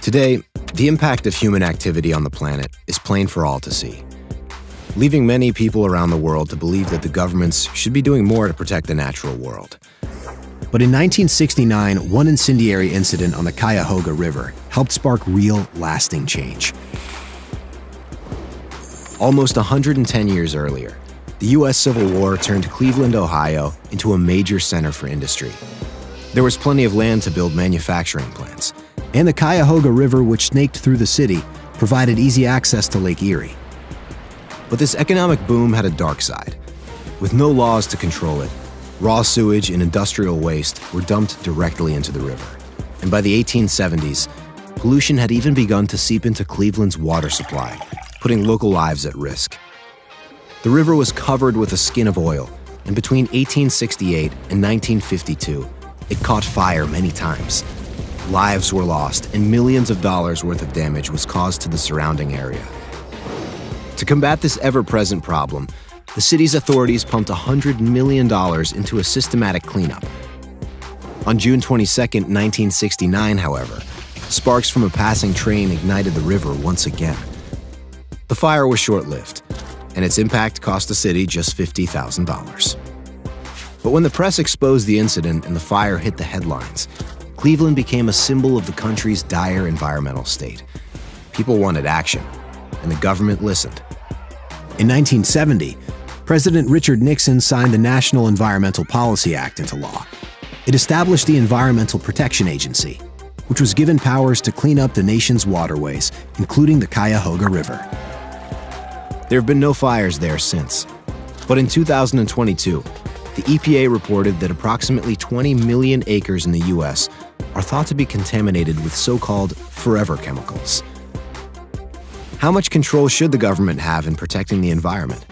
Today, the impact of human activity on the planet is plain for all to see, leaving many people around the world to believe that the governments should be doing more to protect the natural world. But in 1969, one incendiary incident on the Cuyahoga River helped spark real, lasting change. Almost 110 years earlier, the U.S. Civil War turned Cleveland, Ohio, into a major center for industry. There was plenty of land to build manufacturing plants, and the Cuyahoga River, which snaked through the city, provided easy access to Lake Erie. But this economic boom had a dark side. With no laws to control it, raw sewage and industrial waste were dumped directly into the river. And by the 1870s, pollution had even begun to seep into Cleveland's water supply, putting local lives at risk. The river was covered with a skin of oil, and between 1868 and 1952, it caught fire many times. Lives were lost, and millions of dollars worth of damage was caused to the surrounding area. To combat this ever-present problem, the city's authorities pumped $100 million into a systematic cleanup. On June 22, 1969, however, sparks from a passing train ignited the river once again. The fire was short-lived, and its impact cost the city just $50,000. But when the press exposed the incident and the fire hit the headlines, Cleveland became a symbol of the country's dire environmental state. People wanted action, and the government listened. In 1970, President Richard Nixon signed the National Environmental Policy Act into law. It established the Environmental Protection Agency, which was given powers to clean up the nation's waterways, including the Cuyahoga River. There have been no fires there since. But in 2022, the EPA reported that approximately 20 million acres in the U.S. are thought to be contaminated with so-called forever chemicals. How much control should the government have in protecting the environment?